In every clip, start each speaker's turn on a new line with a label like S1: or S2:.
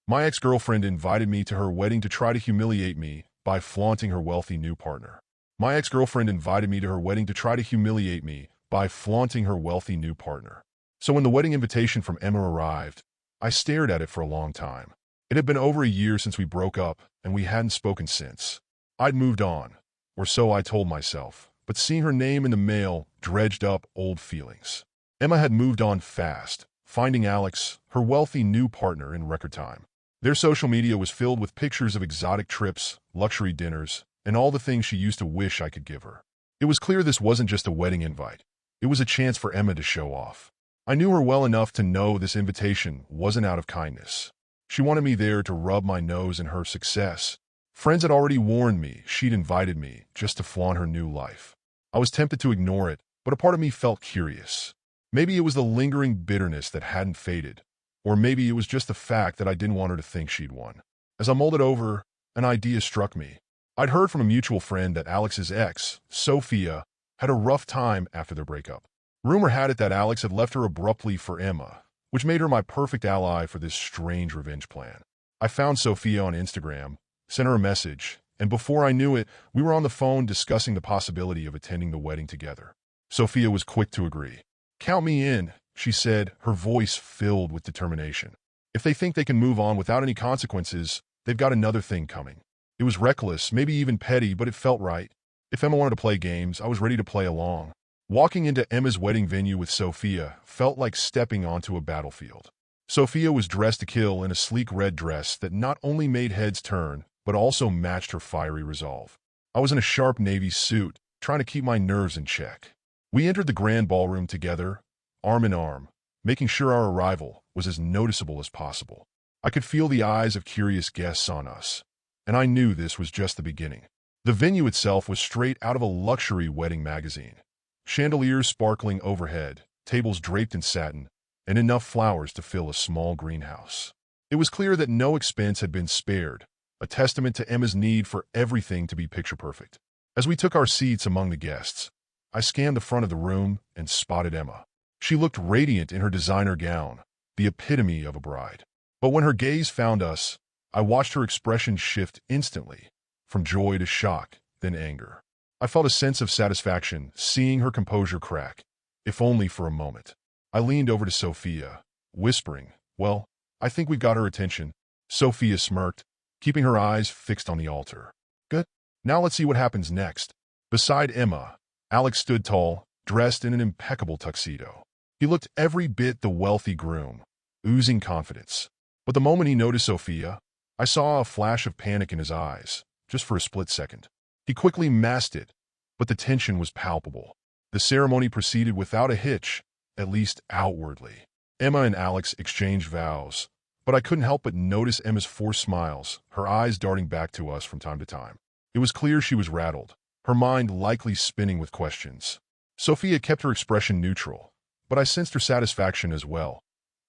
S1: My ex-girlfriend invited me to her wedding to try to humiliate me by flaunting her wealthy new partner. My ex-girlfriend invited me to her wedding to try to humiliate me by flaunting her wealthy new partner. So when the wedding invitation from Emma arrived, I stared at it for a long time. It had been over a year since we broke up, and we hadn't spoken since. I'd moved on, or so I told myself, but seeing her name in the mail dredged up old feelings. Emma had moved on fast, finding Alex, her wealthy new partner, in record time. Their social media was filled with pictures of exotic trips, luxury dinners, and all the things she used to wish I could give her. It was clear this wasn't just a wedding invite. It was a chance for Emma to show off. I knew her well enough to know this invitation wasn't out of kindness. She wanted me there to rub my nose in her success. Friends had already warned me she'd invited me just to flaunt her new life. I was tempted to ignore it, but a part of me felt curious. Maybe it was the lingering bitterness that hadn't faded, or maybe it was just the fact that I didn't want her to think she'd won. As I mulled it over, an idea struck me. I'd heard from a mutual friend that Alex's ex, Sophia, had a rough time after their breakup. Rumor had it that Alex had left her abruptly for Emma, which made her my perfect ally for this strange revenge plan. I found Sophia on Instagram, sent her a message, and before I knew it, we were on the phone discussing the possibility of attending the wedding together. Sophia was quick to agree. "Count me in," she said, her voice filled with determination. If they think they can move on without any consequences, they've got another thing coming. It was reckless, maybe even petty, but it felt right. If Emma wanted to play games, I was ready to play along. Walking into Emma's wedding venue with Sophia felt like stepping onto a battlefield. Sophia was dressed to kill in a sleek red dress that not only made heads turn, but also matched her fiery resolve. I was in a sharp navy suit, trying to keep my nerves in check. We entered the grand ballroom together, arm in arm, making sure our arrival was as noticeable as possible. I could feel the eyes of curious guests on us, and I knew this was just the beginning. The venue itself was straight out of a luxury wedding magazine. Chandeliers sparkling overhead, tables draped in satin, and enough flowers to fill a small greenhouse. It was clear that no expense had been spared, a testament to Emma's need for everything to be picture-perfect. As we took our seats among the guests, I scanned the front of the room and spotted Emma. She looked radiant in her designer gown, the epitome of a bride. But when her gaze found us, I watched her expression shift instantly, from joy to shock, then anger. I felt a sense of satisfaction seeing her composure crack, if only for a moment. I leaned over to Sophia, whispering, "Well, I think we've got her attention." Sophia smirked, keeping her eyes fixed on the altar. "Good. Now let's see what happens next." Beside Emma, Alex stood tall, dressed in an impeccable tuxedo. He looked every bit the wealthy groom, oozing confidence. But the moment he noticed Sophia, I saw a flash of panic in his eyes, just for a split second. He quickly masked it, but the tension was palpable. The ceremony proceeded without a hitch, at least outwardly. Emma and Alex exchanged vows, but I couldn't help but notice Emma's forced smiles, her eyes darting back to us from time to time. It was clear she was rattled, her mind likely spinning with questions. Sophia kept her expression neutral, but I sensed her satisfaction as well.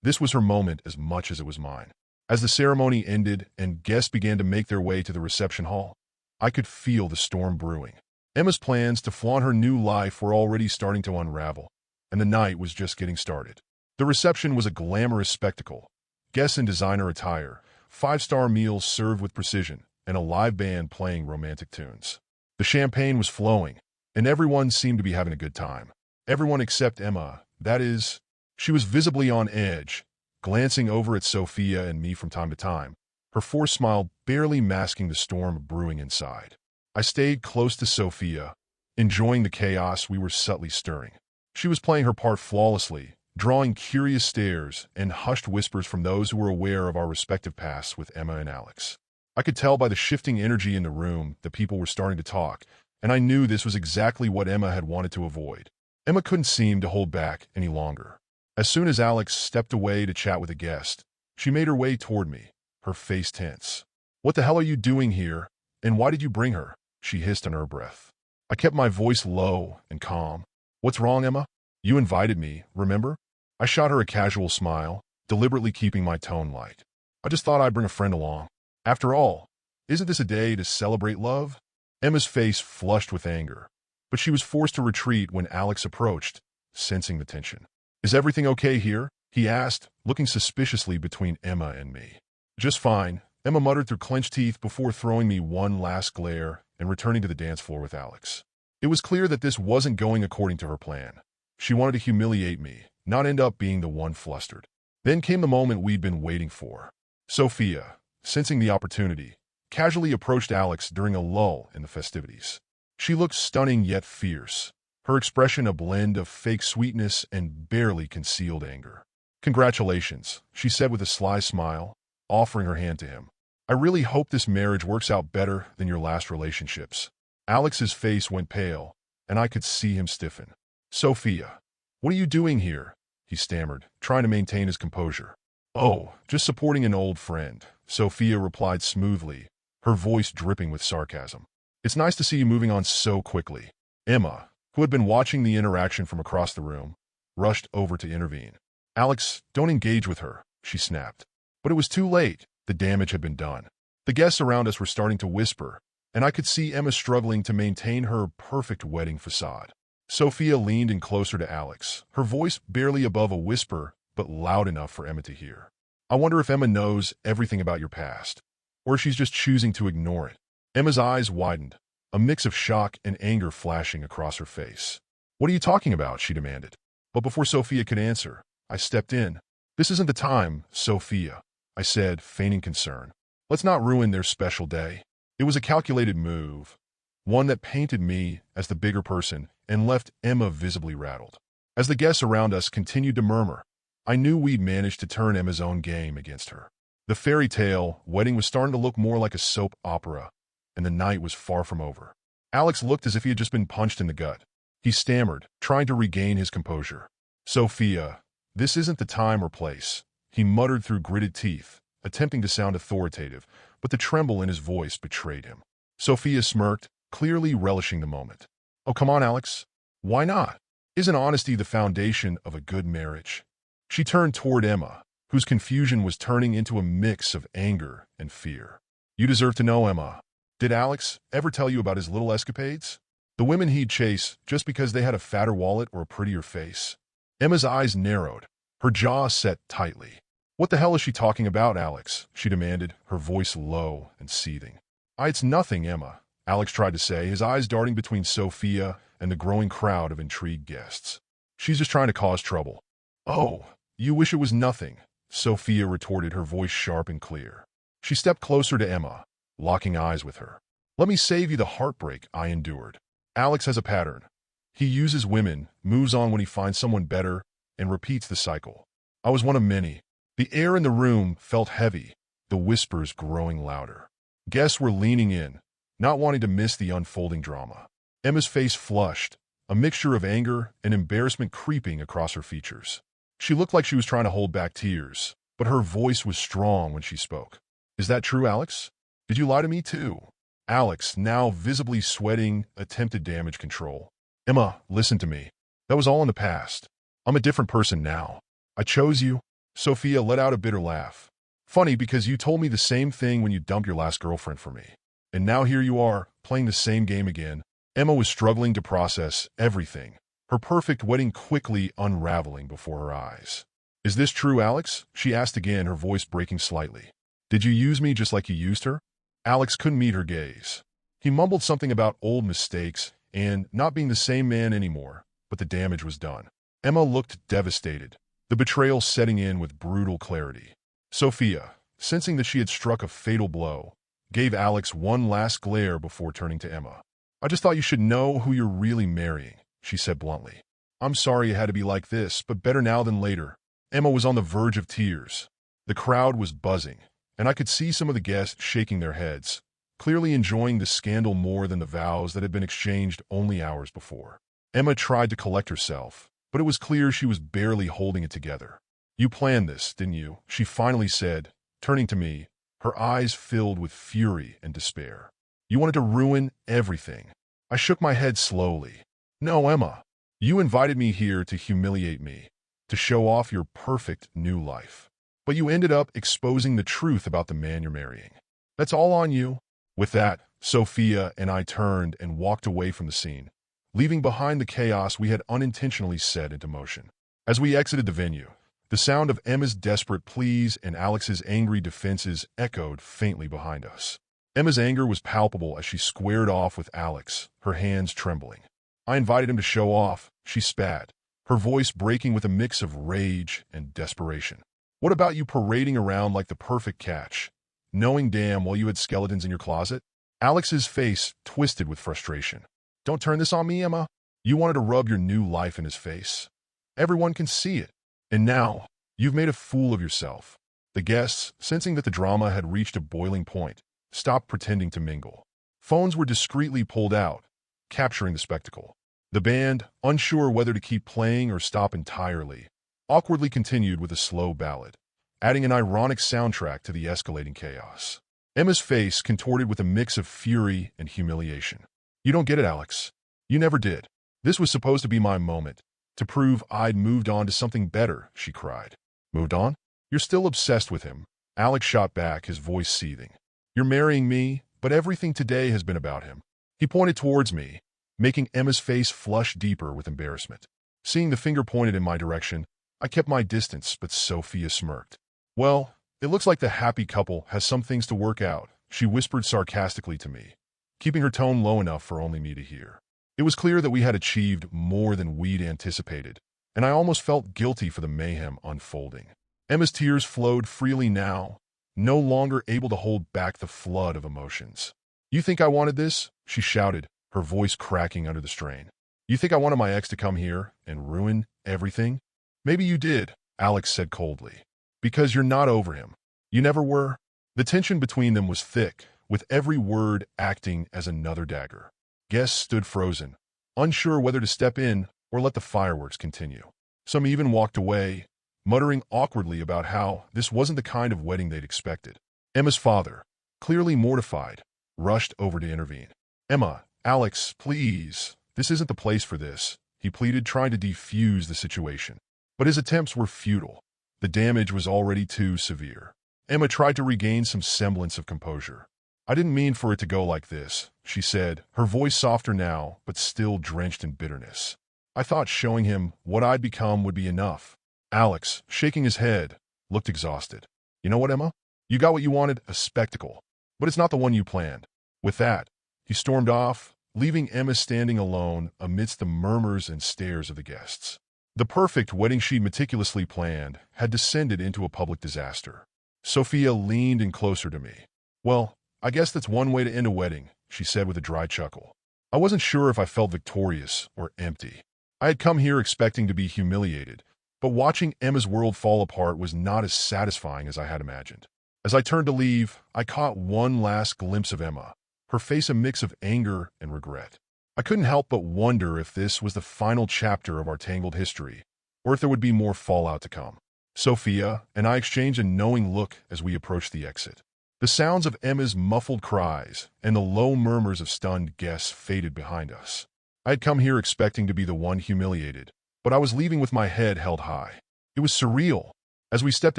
S1: This was her moment as much as it was mine. As the ceremony ended and guests began to make their way to the reception hall, I could feel the storm brewing. Emma's plans to flaunt her new life were already starting to unravel, and the night was just getting started. The reception was a glamorous spectacle. Guests in designer attire, five-star meals served with precision, and a live band playing romantic tunes. The champagne was flowing, and everyone seemed to be having a good time. Everyone except Emma, that is. She was visibly on edge, glancing over at Sophia and me from time to time, her forced smile barely masking the storm brewing inside. I stayed close to Sophia, enjoying the chaos we were subtly stirring. She was playing her part flawlessly, drawing curious stares and hushed whispers from those who were aware of our respective pasts with Emma and Alex. I could tell by the shifting energy in the room that people were starting to talk, and I knew this was exactly what Emma had wanted to avoid. Emma couldn't seem to hold back any longer. As soon as Alex stepped away to chat with a guest, she made her way toward me, her face tense. "What the hell are you doing here, and why did you bring her?" she hissed under her breath. I kept my voice low and calm. "What's wrong, Emma? You invited me, remember?" I shot her a casual smile, deliberately keeping my tone light. "I just thought I'd bring a friend along. After all, isn't this a day to celebrate love?" Emma's face flushed with anger, but she was forced to retreat when Alex approached, sensing the tension. "Is everything okay here?" he asked, looking suspiciously between Emma and me. Just fine, Emma muttered through clenched teeth before throwing me one last glare and returning to the dance floor with Alex. It was clear that this wasn't going according to her plan. She wanted to humiliate me, not end up being the one flustered. Then came the moment we'd been waiting for. Sophia, sensing the opportunity, casually approached Alex during a lull in the festivities. She looked stunning yet fierce, her expression a blend of fake sweetness and barely concealed anger. "Congratulations," she said with a sly smile, offering her hand to him. "I really hope this marriage works out better than your last relationships." Alex's face went pale, and I could see him stiffen. "Sophia, what are you doing here?" he stammered, trying to maintain his composure. "Oh, just supporting an old friend," Sophia replied smoothly, her voice dripping with sarcasm. "It's nice to see you moving on so quickly." Emma, who had been watching the interaction from across the room, rushed over to intervene. "Alex, don't engage with her," she snapped. But it was too late. The damage had been done. The guests around us were starting to whisper, and I could see Emma struggling to maintain her perfect wedding facade. Sophia leaned in closer to Alex, her voice barely above a whisper, but loud enough for Emma to hear. "I wonder if Emma knows everything about your past, or if she's just choosing to ignore it." Emma's eyes widened, a mix of shock and anger flashing across her face. "What are you talking about?" she demanded. But before Sophia could answer, I stepped in. "This isn't the time, Sophia," I said, feigning concern. "Let's not ruin their special day." It was a calculated move, one that painted me as the bigger person and left Emma visibly rattled. As the guests around us continued to murmur, I knew we'd managed to turn Emma's own game against her. The fairy tale wedding was starting to look more like a soap opera, and the night was far from over. Alex looked as if he had just been punched in the gut. He stammered, trying to regain his composure. "Sophia, this isn't the time or place," he muttered through gritted teeth, attempting to sound authoritative, but the tremble in his voice betrayed him. Sophia smirked, clearly relishing the moment. "Oh, come on, Alex. Why not? Isn't honesty the foundation of a good marriage?" She turned toward Emma, whose confusion was turning into a mix of anger and fear. "You deserve to know, Emma. Did Alex ever tell you about his little escapades? The women he'd chase just because they had a fatter wallet or a prettier face?" Emma's eyes narrowed, her jaw set tightly. "What the hell is she talking about, Alex?" she demanded, her voice low and seething. "It's nothing, Emma," Alex tried to say, his eyes darting between Sophia and the growing crowd of intrigued guests. "She's just trying to cause trouble." "Oh, you wish it was nothing," Sophia retorted, her voice sharp and clear. She stepped closer to Emma, locking eyes with her. "Let me save you the heartbreak I endured. Alex has a pattern. He uses women, moves on when he finds someone better, and repeats the cycle. I was one of many." The air in the room felt heavy, the whispers growing louder. Guests were leaning in, not wanting to miss the unfolding drama. Emma's face flushed, a mixture of anger and embarrassment creeping across her features. She looked like she was trying to hold back tears, but her voice was strong when she spoke. "Is that true, Alex? Did you lie to me too?" Alex, now visibly sweating, attempted damage control. "Emma, listen to me. That was all in the past. I'm a different person now. I chose you." Sophia let out a bitter laugh. "Funny, because you told me the same thing when you dumped your last girlfriend for me. And now here you are, playing the same game again." Emma was struggling to process everything, her perfect wedding quickly unraveling before her eyes. "Is this true, Alex?" she asked again, her voice breaking slightly. "Did you use me just like you used her?" Alex couldn't meet her gaze. He mumbled something about old mistakes and not being the same man anymore, but the damage was done. Emma looked devastated, the betrayal setting in with brutal clarity. Sophia, sensing that she had struck a fatal blow, gave Alex one last glare before turning to Emma. "I just thought you should know who you're really marrying," she said bluntly. "I'm sorry it had to be like this, but better now than later." Emma was on the verge of tears. The crowd was buzzing, and I could see some of the guests shaking their heads, clearly enjoying the scandal more than the vows that had been exchanged only hours before. Emma tried to collect herself, but it was clear she was barely holding it together. "You planned this, didn't you?" she finally said, turning to me, her eyes filled with fury and despair. "You wanted to ruin everything." I shook my head slowly. "No, Emma. You invited me here to humiliate me, to show off your perfect new life. But you ended up exposing the truth about the man you're marrying. That's all on you." With that, Sophia and I turned and walked away from the scene, leaving behind the chaos we had unintentionally set into motion. As we exited the venue, The sound of Emma's desperate pleas and Alex's angry defenses echoed faintly behind us. Emma's anger was palpable as she squared off with Alex, her hands trembling. I invited him to show off, she spat, her voice breaking with a mix of rage and desperation. What about you parading around like the perfect catch, knowing damn well you had skeletons in your closet? Alex's face twisted with frustration. Don't turn this on me, Emma. You wanted to rub your new life in his face. Everyone can see it. And now, you've made a fool of yourself. The guests, sensing that the drama had reached a boiling point, stopped pretending to mingle. Phones were discreetly pulled out, capturing the spectacle. The band, unsure whether to keep playing or stop entirely, awkwardly continued with a slow ballad, adding an ironic soundtrack to the escalating chaos. Emma's face contorted with a mix of fury and humiliation. You don't get it, Alex. You never did. This was supposed to be my moment, to prove I'd moved on to something better, she cried. Moved on? You're still obsessed with him. Alex shot back, his voice seething. You're marrying me, but everything today has been about him. He pointed towards me, making Emma's face flush deeper with embarrassment. Seeing the finger pointed in my direction, I kept my distance, but Sophia smirked. Well, it looks like the happy couple has some things to work out, she whispered sarcastically to me, keeping her tone low enough for only me to hear. It was clear that we had achieved more than we'd anticipated, and I almost felt guilty for the mayhem unfolding. Emma's tears flowed freely now, no longer able to hold back the flood of emotions. You think I wanted this? She shouted, her voice cracking under the strain. You think I wanted my ex to come here and ruin everything? Maybe you did, Alex said coldly. Because you're not over him. You never were. The tension between them was thick, with every word acting as another dagger. Guests stood frozen, unsure whether to step in or let the fireworks continue. Some even walked away, muttering awkwardly about how this wasn't the kind of wedding they'd expected. Emma's father, clearly mortified, rushed over to intervene. Emma, Alex, please, this isn't the place for this, he pleaded, trying to defuse the situation. But his attempts were futile. The damage was already too severe. Emma tried to regain some semblance of composure. I didn't mean for it to go like this, she said, her voice softer now, but still drenched in bitterness. I thought showing him what I'd become would be enough. Alex, shaking his head, looked exhausted. You know what, Emma? You got what you wanted, a spectacle. But it's not the one you planned. With that, he stormed off, leaving Emma standing alone amidst the murmurs and stares of the guests. The perfect wedding she'd meticulously planned had descended into a public disaster. Sophia leaned in closer to me. Well, I guess that's one way to end a wedding, she said with a dry chuckle. I wasn't sure if I felt victorious or empty. I had come here expecting to be humiliated, but watching Emma's world fall apart was not as satisfying as I had imagined. As I turned to leave, I caught one last glimpse of Emma, her face a mix of anger and regret. I couldn't help but wonder if this was the final chapter of our tangled history, or if there would be more fallout to come. Sophia and I exchanged a knowing look as we approached the exit. The sounds of Emma's muffled cries and the low murmurs of stunned guests faded behind us. I had come here expecting to be the one humiliated, but I was leaving with my head held high. It was surreal. As we stepped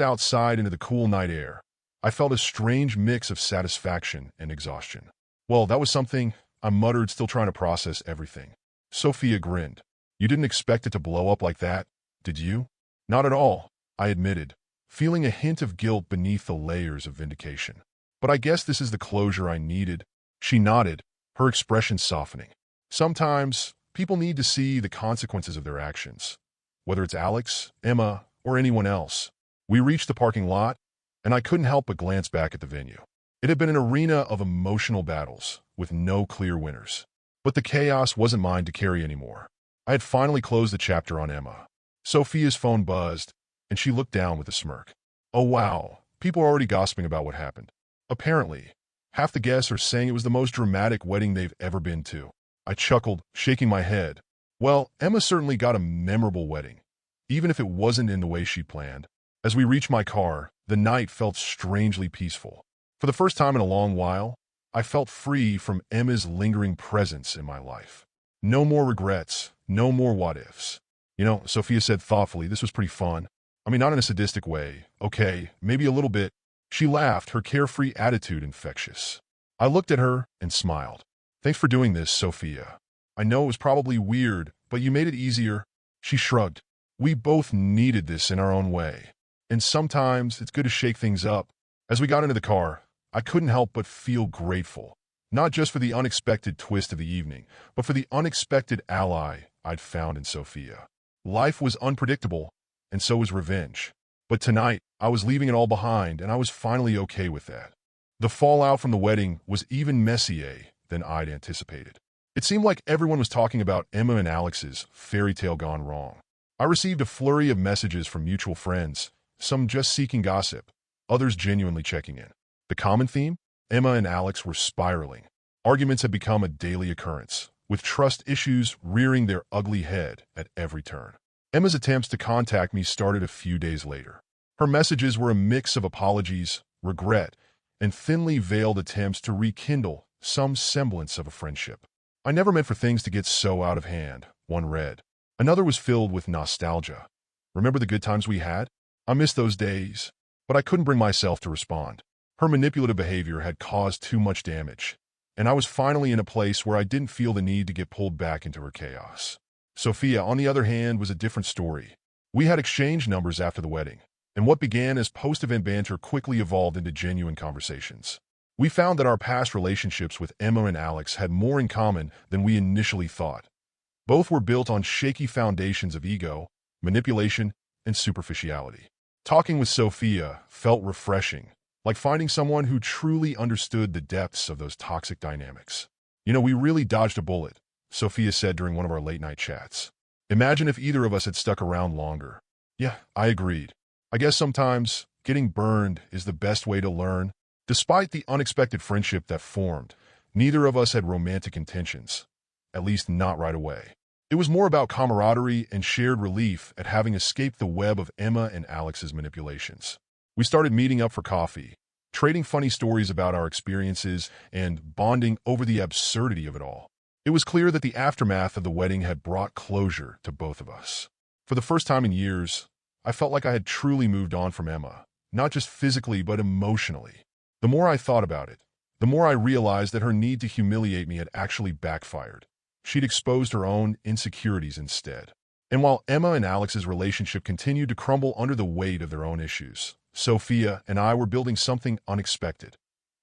S1: outside into the cool night air, I felt a strange mix of satisfaction and exhaustion. Well, that was something, I muttered, still trying to process everything. Sophia grinned. You didn't expect it to blow up like that, did you? Not at all, I admitted, feeling a hint of guilt beneath the layers of vindication. But I guess this is the closure I needed. She nodded, her expression softening. Sometimes, people need to see the consequences of their actions, whether it's Alex, Emma, or anyone else. We reached the parking lot, and I couldn't help but glance back at the venue. It had been an arena of emotional battles, with no clear winners. But the chaos wasn't mine to carry anymore. I had finally closed the chapter on Emma. Sophia's phone buzzed, and she looked down with a smirk. Oh wow, people are already gossiping about what happened. Apparently, half the guests are saying it was the most dramatic wedding they've ever been to. I chuckled, shaking my head. Well, Emma certainly got a memorable wedding, even if it wasn't in the way she planned. As we reached my car, the night felt strangely peaceful. For the first time in a long while, I felt free from Emma's lingering presence in my life. No more regrets, no more what-ifs. You know, Sophia said thoughtfully, this was pretty fun. I mean, not in a sadistic way. Okay, maybe a little bit. She laughed, her carefree attitude infectious. I looked at her and smiled. Thanks for doing this, Sophia. I know it was probably weird, but you made it easier. She shrugged. We both needed this in our own way. And sometimes it's good to shake things up. As we got into the car, I couldn't help but feel grateful. Not just for the unexpected twist of the evening, but for the unexpected ally I'd found in Sophia. Life was unpredictable, and so was revenge. But tonight, I was leaving it all behind, and I was finally okay with that. The fallout from the wedding was even messier than I'd anticipated. It seemed like everyone was talking about Emma and Alex's fairy tale gone wrong. I received a flurry of messages from mutual friends, some just seeking gossip, others genuinely checking in. The common theme? Emma and Alex were spiraling. Arguments had become a daily occurrence, with trust issues rearing their ugly head at every turn. Emma's attempts to contact me started a few days later. Her messages were a mix of apologies, regret, and thinly veiled attempts to rekindle some semblance of a friendship. "I never meant for things to get so out of hand," one read. Another was filled with nostalgia. "Remember the good times we had? I miss those days." But I couldn't bring myself to respond. Her manipulative behavior had caused too much damage, and I was finally in a place where I didn't feel the need to get pulled back into her chaos. Sophia, on the other hand, was a different story. We had exchanged numbers after the wedding, and what began as post-event banter quickly evolved into genuine conversations. We found that our past relationships with Emma and Alex had more in common than we initially thought. Both were built on shaky foundations of ego, manipulation, and superficiality. Talking with Sophia felt refreshing, like finding someone who truly understood the depths of those toxic dynamics. We really dodged a bullet," Sophia said during one of our late-night chats. "Imagine if either of us had stuck around longer." Yeah, I agreed. I guess sometimes getting burned is the best way to learn. Despite the unexpected friendship that formed, neither of us had romantic intentions, at least not right away. It was more about camaraderie and shared relief at having escaped the web of Emma and Alex's manipulations. We started meeting up for coffee, trading funny stories about our experiences, and bonding over the absurdity of it all. It was clear that the aftermath of the wedding had brought closure to both of us. For the first time in years, I felt like I had truly moved on from Emma, not just physically but emotionally. The more I thought about it, the more I realized that her need to humiliate me had actually backfired. She'd exposed her own insecurities instead. And while Emma and Alex's relationship continued to crumble under the weight of their own issues, Sophia and I were building something unexpected.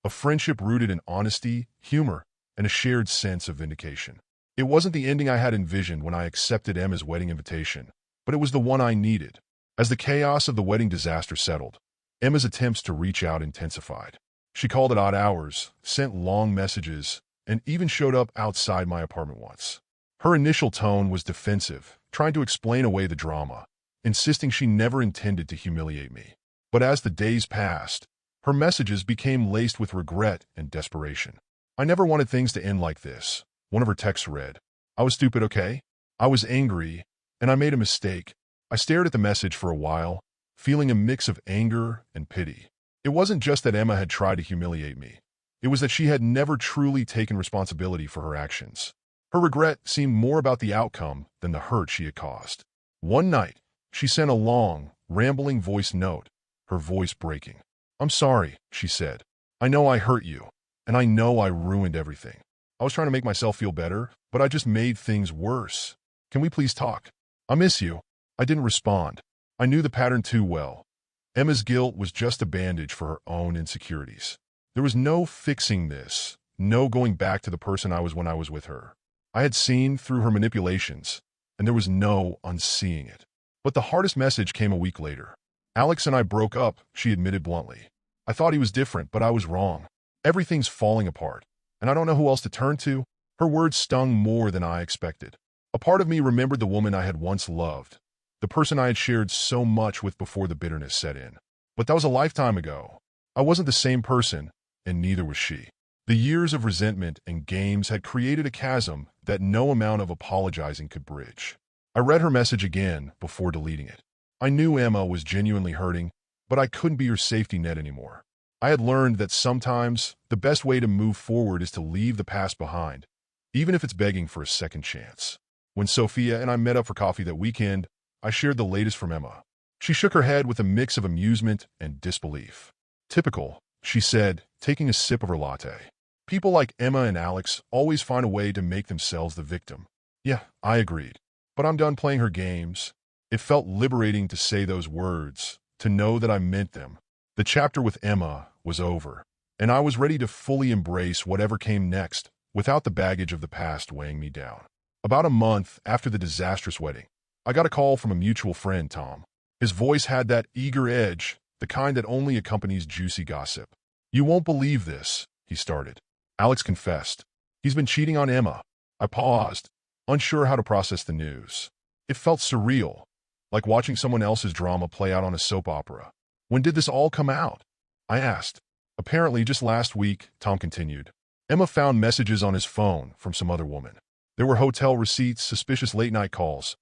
S1: A friendship rooted in honesty, humor, and a shared sense of vindication. It wasn't the ending I had envisioned when I accepted Emma's wedding invitation, but it was the one I needed. As the chaos of the wedding disaster settled, Emma's attempts to reach out intensified. She called at odd hours, sent long messages, and even showed up outside my apartment once. Her initial tone was defensive, trying to explain away the drama, insisting she never intended to humiliate me. But as the days passed, her messages became laced with regret and desperation. "I never wanted things to end like this," one of her texts read. "I was stupid, okay? I was angry, and I made a mistake." I stared at the message for a while, feeling a mix of anger and pity. It wasn't just that Emma had tried to humiliate me. It was that she had never truly taken responsibility for her actions. Her regret seemed more about the outcome than the hurt she had caused. One night, she sent a long, rambling voice note, her voice breaking. "I'm sorry," she said. "I know I hurt you, and I know I ruined everything. I was trying to make myself feel better, but I just made things worse. Can we please talk? I miss you." I didn't respond. I knew the pattern too well. Emma's guilt was just a bandage for her own insecurities. There was no fixing this, no going back to the person I was when I was with her. I had seen through her manipulations, and there was no unseeing it. But the hardest message came a week later. "Alex and I broke up," she admitted bluntly. "I thought he was different, but I was wrong. Everything's falling apart, and I don't know who else to turn to." Her words stung more than I expected. A part of me remembered the woman I had once loved, the person I had shared so much with before the bitterness set in. But that was a lifetime ago. I wasn't the same person, and neither was she. The years of resentment and games had created a chasm that no amount of apologizing could bridge. I read her message again before deleting it. I knew Emma was genuinely hurting, but I couldn't be her safety net anymore. I had learned that sometimes the best way to move forward is to leave the past behind, even if it's begging for a second chance. When Sophia and I met up for coffee that weekend, I shared the latest from Emma. She shook her head with a mix of amusement and disbelief. "Typical," she said, taking a sip of her latte. "People like Emma and Alex always find a way to make themselves the victim." Yeah, I agreed. But I'm done playing her games. It felt liberating to say those words, to know that I meant them. The chapter with Emma was over, and I was ready to fully embrace whatever came next without the baggage of the past weighing me down. About a month after the disastrous wedding, I got a call from a mutual friend, Tom. His voice had that eager edge, the kind that only accompanies juicy gossip. "You won't believe this," he started. Alex confessed. "He's been cheating on Emma." I paused, unsure how to process the news. It felt surreal, like watching someone else's drama play out on a soap opera. "When did this all come out?" I asked. "Apparently just last week," Tom continued. "Emma found messages on his phone from some other woman. There were hotel receipts, suspicious late-night calls,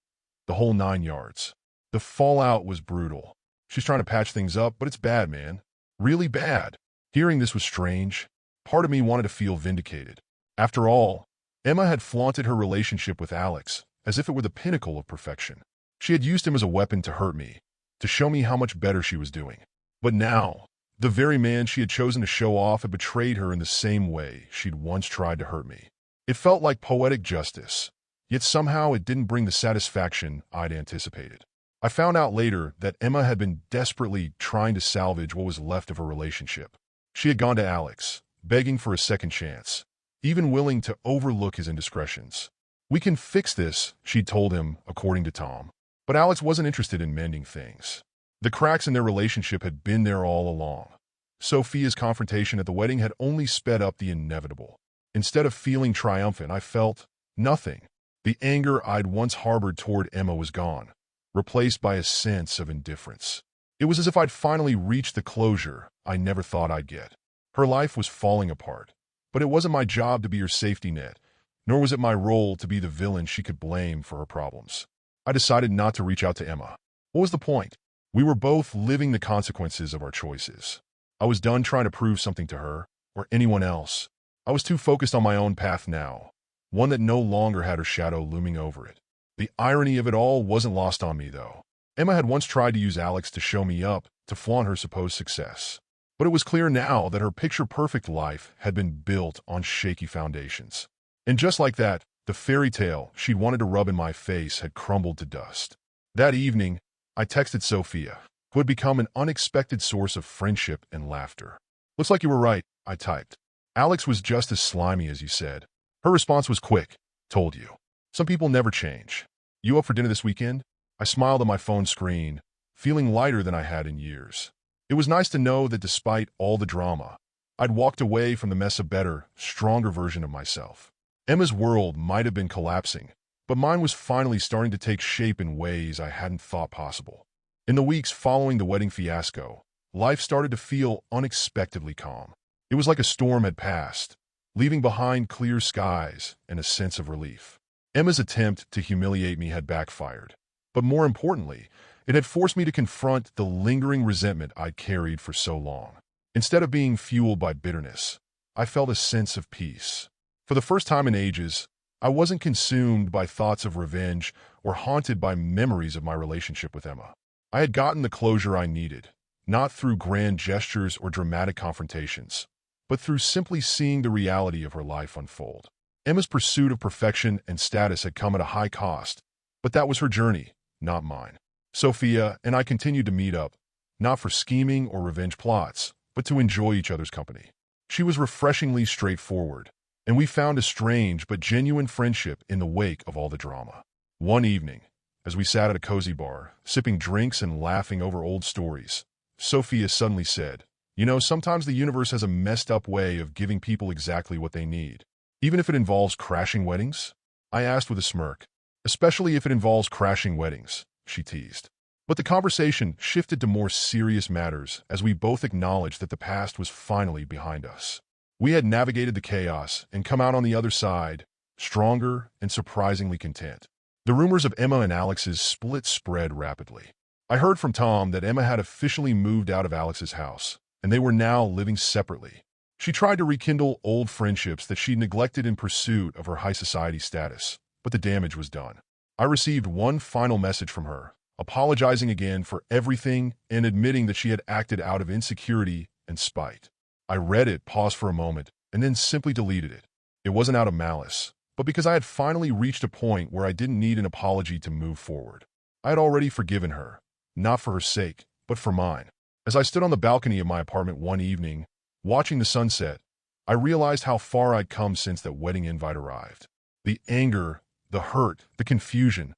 S1: the whole 9 yards. The fallout was brutal. She's trying to patch things up, but it's bad, man. Really bad." Hearing this was strange. Part of me wanted to feel vindicated. After all, Emma had flaunted her relationship with Alex as if it were the pinnacle of perfection. She had used him as a weapon to hurt me, to show me how much better she was doing. But now, the very man she had chosen to show off had betrayed her in the same way she'd once tried to hurt me. It felt like poetic justice, yet somehow it didn't bring the satisfaction I'd anticipated. I found out later that Emma had been desperately trying to salvage what was left of her relationship. She had gone to Alex, begging for a second chance, even willing to overlook his indiscretions. "We can fix this," she'd told him, according to Tom. But Alex wasn't interested in mending things. The cracks in their relationship had been there all along. Sophia's confrontation at the wedding had only sped up the inevitable. Instead of feeling triumphant, I felt nothing. The anger I'd once harbored toward Emma was gone, replaced by a sense of indifference. It was as if I'd finally reached the closure I never thought I'd get. Her life was falling apart, but it wasn't my job to be her safety net, nor was it my role to be the villain she could blame for her problems. I decided not to reach out to Emma. What was the point? We were both living the consequences of our choices. I was done trying to prove something to her, or anyone else. I was too focused on my own path now, one that no longer had her shadow looming over it. The irony of it all wasn't lost on me, though. Emma had once tried to use Alex to show me up, to flaunt her supposed success. But it was clear now that her picture-perfect life had been built on shaky foundations. And just like that, the fairy tale she'd wanted to rub in my face had crumbled to dust. That evening, I texted Sophia, who had become an unexpected source of friendship and laughter. "Looks like you were right," I typed. "Alex was just as slimy as you said." Her response was quick. "Told you. Some people never change. You up for dinner this weekend?" I smiled at my phone screen, feeling lighter than I had in years. It was nice to know that despite all the drama, I'd walked away from the mess a better, stronger version of myself. Emma's world might have been collapsing, but mine was finally starting to take shape in ways I hadn't thought possible. In the weeks following the wedding fiasco, life started to feel unexpectedly calm. It was like a storm had passed, leaving behind clear skies and a sense of relief. Emma's attempt to humiliate me had backfired, but more importantly, it had forced me to confront the lingering resentment I'd carried for so long. Instead of being fueled by bitterness, I felt a sense of peace. For the first time in ages, I wasn't consumed by thoughts of revenge or haunted by memories of my relationship with Emma. I had gotten the closure I needed, not through grand gestures or dramatic confrontations, but through simply seeing the reality of her life unfold. Emma's pursuit of perfection and status had come at a high cost, but that was her journey, not mine. Sophia and I continued to meet up, not for scheming or revenge plots, but to enjoy each other's company. She was refreshingly straightforward, and we found a strange but genuine friendship in the wake of all the drama. One evening, as we sat at a cozy bar, sipping drinks and laughing over old stories, Sophia suddenly said, "You know, sometimes the universe has a messed up way of giving people exactly what they need. Even if it involves crashing weddings?" I asked with a smirk. "Especially if it involves crashing weddings," she teased. But the conversation shifted to more serious matters as we both acknowledged that the past was finally behind us. We had navigated the chaos and come out on the other side, stronger and surprisingly content. The rumors of Emma and Alex's split spread rapidly. I heard from Tom that Emma had officially moved out of Alex's house, and they were now living separately. She tried to rekindle old friendships that she'd neglected in pursuit of her high society status, but the damage was done. I received one final message from her, apologizing again for everything and admitting that she had acted out of insecurity and spite. I read it, paused for a moment, and then simply deleted it. It wasn't out of malice, but because I had finally reached a point where I didn't need an apology to move forward. I had already forgiven her, not for her sake, but for mine. As I stood on the balcony of my apartment one evening, watching the sunset, I realized how far I'd come since that wedding invite arrived. The anger, the hurt, the confusion,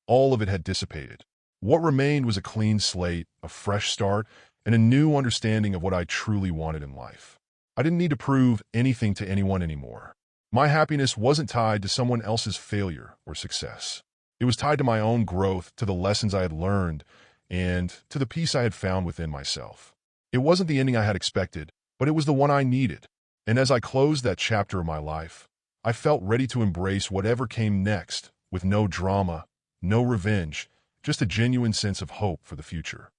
S1: all of it had dissipated. What remained was a clean slate, a fresh start, and a new understanding of what I truly wanted in life. I didn't need to prove anything to anyone anymore. My happiness wasn't tied to someone else's failure or success. It was tied to my own growth, to the lessons I had learned, and to the peace I had found within myself. It wasn't the ending I had expected, but it was the one I needed. And as I closed that chapter of my life, I felt ready to embrace whatever came next, with no drama, no revenge, just a genuine sense of hope for the future.